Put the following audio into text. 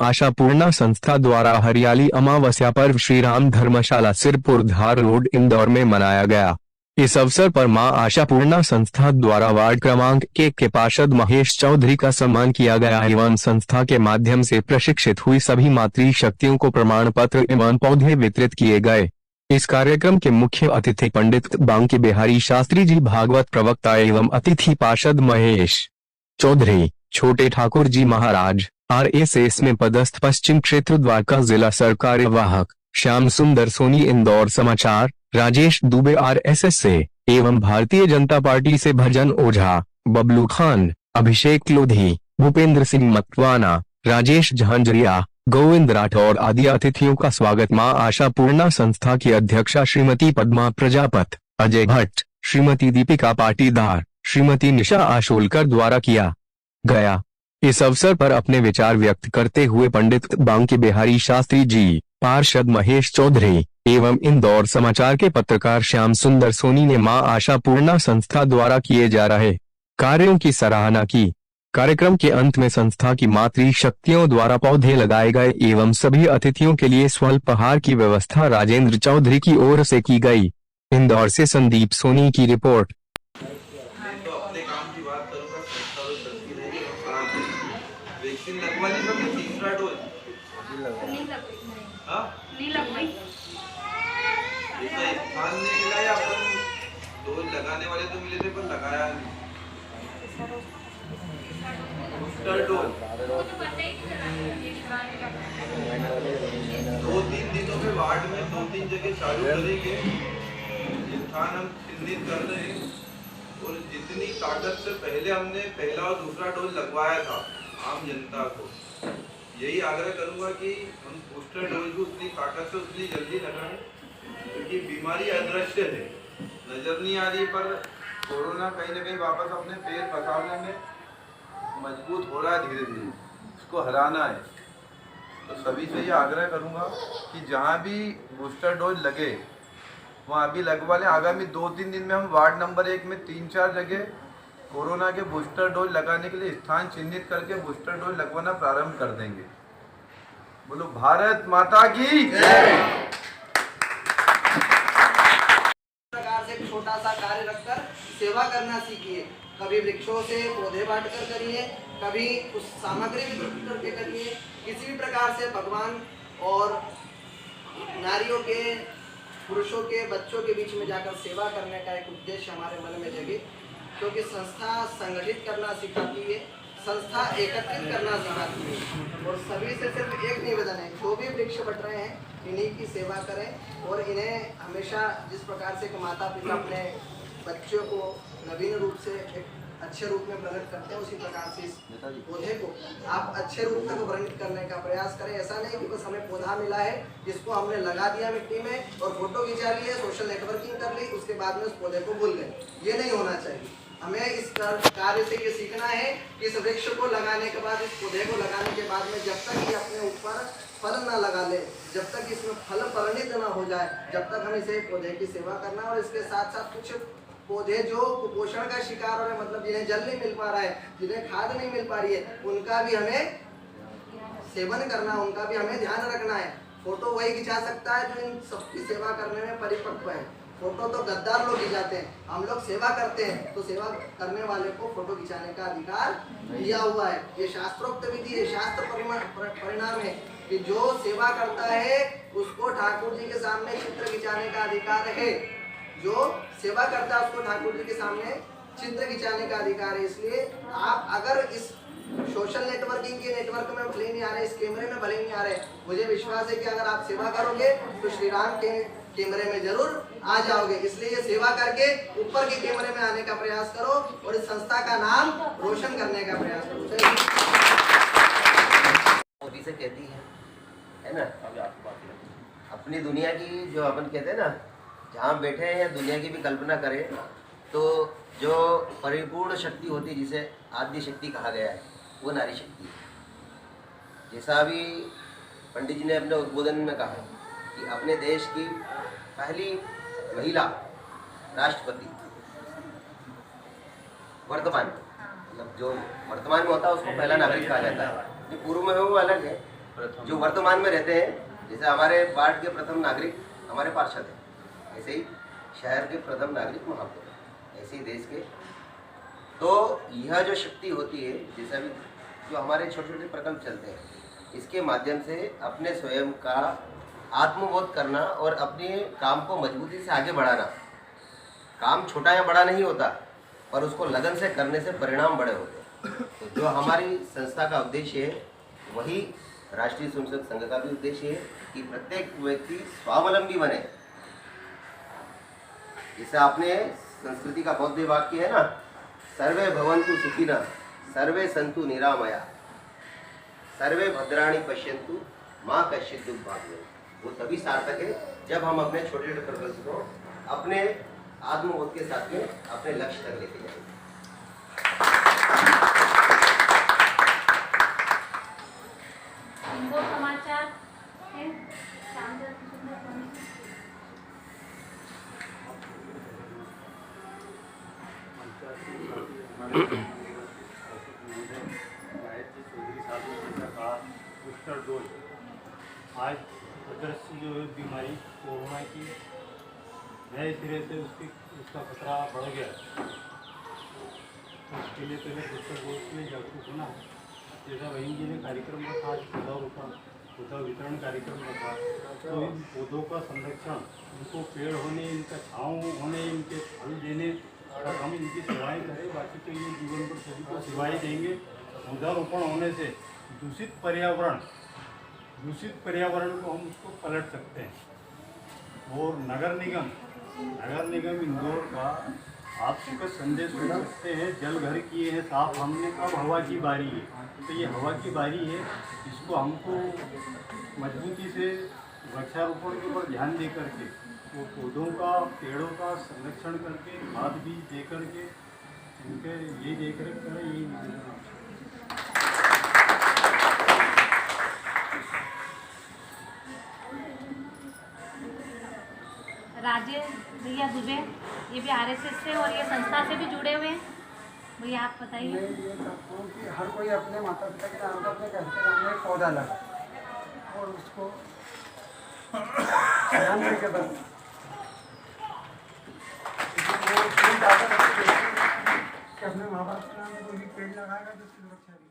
आशापूर्णा संस्था द्वारा हरियाली अमावस्या पर्व श्री राम धर्मशाला सिरपुर धार रोड इंदौर में मनाया गया। इस अवसर पर मां आशापूर्णा संस्था द्वारा वार्ड क्रमांक 1 के पार्षद महेश चौधरी का सम्मान किया गया एवं संस्था के माध्यम से प्रशिक्षित हुई सभी मातृ शक्तियों को प्रमाण पत्र एवं पौधे वितरित किए गए। इस कार्यक्रम के मुख्य अतिथि पंडित बांके बिहारी शास्त्री जी भागवत प्रवक्ता एवं अतिथि पार्षद महेश चौधरी, छोटे ठाकुर जी महाराज, RSS में पदस्थ पश्चिम क्षेत्र द्वारका जिला सरकार वाहक श्याम सुंदर सोनी इंदौर समाचार, राजेश दुबे RSS से एवं भारतीय जनता पार्टी से भजन ओझा, बबलू खान, अभिषेक लोधी, भूपेंद्र सिंह मतवाना, राजेश झांझरिया, गोविंद राठौर आदि अतिथियों का स्वागत मां आशापूर्णा संस्था की अध्यक्षा श्रीमती पद्मा प्रजापत, अजय भट्ट, श्रीमती दीपिका पाटीदार, श्रीमती निशा आशोलकर द्वारा किया गया। इस अवसर पर अपने विचार व्यक्त करते हुए पंडित बांके बिहारी शास्त्री जी, पार्षद महेश चौधरी एवं इंदौर समाचार के पत्रकार श्याम सुंदर सोनी ने मां आशापूर्णा संस्था द्वारा किए जा रहे कार्यों की सराहना की। कार्यक्रम के अंत में संस्था की मातृ शक्तियों द्वारा पौधे लगाए गए एवं सभी अतिथियों के लिए स्वल्पाहार की व्यवस्था राजेंद्र चौधरी की ओर से की गई। इंदौर से संदीप सोनी की रिपोर्ट। वैक्सीन लगवा ली सबने, तीसरा डोज नहीं लगवाई। स्थान नहीं मिला या अपन डोज लगाने वाले तो मिले थे पर लगाया नहीं। बूस्टर डोज 2-3 दिनों में वार्ड में 2-3 जगह चालू करेंगे। स्थान हम चिन्हित कर रहे हैं और जितनी ताकत से पहले हमने पहला और दूसरा डोज लगवाया था आम जनता को यही आग्रह करूंगा कि हम बूस्टर डोज भी उतनी ताकत से उतनी जल्दी लगाएं, क्योंकि बीमारी अदृश्य है, नजर नहीं आ रही, पर कोरोना कहीं ना कहीं वापस अपने पैर पसारने में मजबूत हो रहा है, धीरे धीरे उसको हराना है। तो सभी से ये आग्रह करूंगा कि जहाँ भी बूस्टर डोज लगे वहाँ अभी लगवा लें। आगामी 2-3 दिन में हम वार्ड नंबर 1 में 3-4 जगह कोरोना के बूस्टर डोज लगाने के लिए स्थान चिन्हित करके बूस्टर डोज लगवाना प्रारंभ कर देंगे। बोलो भारत माता की जय। प्रकार से छोटा सा कार्य रखकर सेवा करना सीखिए। कभी वृक्षों से पौधे बांटकर करिए, कभी उस सामग्री वितरित करके करिए। किसी भी प्रकार से भगवान और नारियों के, पुरुषों के, बच्चों के बीच में जाकर सेवा करने का एक उद्देश्य हमारे मन में जगे, क्योंकि संस्था संगठित करना सिखाती है, संस्था एकत्रित करना सिखाती है। और सभी से सिर्फ एक निवेदन है, जो भी वृक्ष बट रहे हैं इन्हीं की सेवा करें और इन्हें हमेशा जिस प्रकार से माता पिता अपने बच्चों को नवीन रूप से एक अच्छे रूप में प्रकट करते हैं, उसी प्रकार से इस पौधे को आप अच्छे रूप में वर्णित करने का प्रयास करें। ऐसा नहीं कि बस हमें पौधा मिला है, जिसको हमने लगा दिया मिट्टी में और फोटो खिंचा ली है, सोशल नेटवर्किंग कर ली, उसके बाद में उस पौधे को भूल गए। ये नहीं होना चाहिए। हमें इस कार्य से ये सीखना है कि इस वृक्ष को लगाने के बाद, इस पौधे को लगाने के बाद में जब तक ये अपने ऊपर फल ना लगा ले, जब तक इसमें फल परिणित ना हो जाए, जब तक हम इसे पौधे की सेवा करना। और इसके साथ साथ कुछ पौधे जो कुपोषण का शिकार हो रहे, मतलब जिन्हें जल नहीं मिल पा रहा है, जिन्हें खाद नहीं मिल पा रही है, उनका भी हमें सेवन करना, उनका भी हमें ध्यान रखना है। फोटो वही खिंचा सकता है जो इन सबकी सेवा करने में परिपक्व है। फोटो तो गद्दार लोग खिंचाते हैं, हम लोग सेवा करते हैं, तो सेवा करने वाले को फोटो खिंचाने का अधिकार दिया हुआ है। ये शास्त्रोक्त विधि है, शास्त्र परिणाम है कि जो सेवा करता है उसको ठाकुर जी के सामने चित्र खिंचाने का अधिकार है। जो सेवा करता है उसको ठाकुर जी के सामने चित्र खिंचाने का अधिकार है। इसलिए आप अगर इस सोशल नेटवर्किंग के नेटवर्क में भले नहीं आ रहे, इस कैमरे में भले नहीं आ रहे, मुझे विश्वास है कि अगर आप सेवा करोगे तो श्री राम के कैमरे में जरूर आ जाओगे। इसलिए ये सेवा करके ऊपर के कैमरे में आने का प्रयास करो और इस संस्था का नाम रोशन करने का प्रयास करो। मोदी से कहती है ना, अपनी दुनिया की जो अपन कहते हैं ना, जहाँ बैठे हैं दुनिया की भी कल्पना करें तो जो परिपूर्ण शक्ति होती है, जिसे आदि शक्ति कहा गया है, वो नारी शक्ति है। जैसा अभी पंडित जी ने अपने उद्बोधन में कहा कि अपने देश की पहली महिला राष्ट्रपति वर्तमान, मतलब जो वर्तमान में होता है उसको पहला नागरिक कहा जाता है, जो पूर्व में है वो अलग है। जो वर्तमान में रहते हैं, जैसे हमारे वार्ड के प्रथम नागरिक हमारे पार्षद हैं, ऐसे ही शहर के प्रथम नागरिक महापौर हैं, ऐसे ही देश के। तो यह जो शक्ति होती है, जैसा भी जो हमारे छोटे छोटे प्रकल्प चलते हैं, इसके माध्यम से अपने स्वयं का आत्मबोध करना और अपने काम को मजबूती से आगे बढ़ाना। काम छोटा या बड़ा नहीं होता, पर उसको लगन से करने से परिणाम बड़े होते हैं। तो जो हमारी संस्था का उद्देश्य है, वही राष्ट्रीय स्वयंसेवक संघ का भी उद्देश्य है कि प्रत्येक व्यक्ति स्वावलंबी बने। जैसे आपने संस्कृति का बौद्ध वाक्य है ना, सर्वे भवन्तु सुखिनः, सर्वे सन्तु निरामया, सर्वे भद्राणि पश्यन्तु, माँ कश्चित् दुःखभाग् भवेत्। वो तभी सार्थक है जब हम अपने छोटे छोटे प्रकल्प को अपने आत्मबोध के साथ में अपने लक्ष्य तक लेके जाएंगे। इंदौर समाचार है शानदार सुंदर बनी। बूस्टर डोज आज अदृश्य जो बीमारी कोरोना की नए सिरे से उसका खतरा बढ़ गया। उसके लिए पहले बूस्टर डोज में जागरूक होना, जैसा वहीं जी ने कार्यक्रम रखा, आज पौधा वितरण कार्यक्रम रखा। तो इन पौधों का संरक्षण, इनको पेड़ होने, इनका छाँव होने, इनके फल देने, अगर हम इनकी सेवाएं करें, बाकी तो ये जीवन पर सभी को सेवाएं देंगे। पौधारोपण होने से दूषित पर्यावरण को हम उसको पलट सकते हैं। और नगर निगम इंदौर का आप सबको संदेश दे सकते हैं, जल घर किए हैं साफ, हमने अब हवा की बारी है। तो ये हवा की बारी है, इसको हमको मजबूती से वृक्षारोपण के ऊपर ध्यान दे करके, वो पौधों का, पेड़ों का संरक्षण करके, खाद बीज दे करके, उनके ये देख रेख करें। यही राजेश भैया दुबे, ये भी आरएसएस से और ये संस्था से भी जुड़े हुए हैं। भैया आप बताइए। मैं ये चाहता हूँ कि हर कोई अपने माता पिता के नाम पर अपने घर के सामने एक पौधा लगाए और उसको ध्यान देके बस अपने माँ बाप के नाम पर कोई भी पेड़ लगाएगा तो उसकी सुरक्षा भी।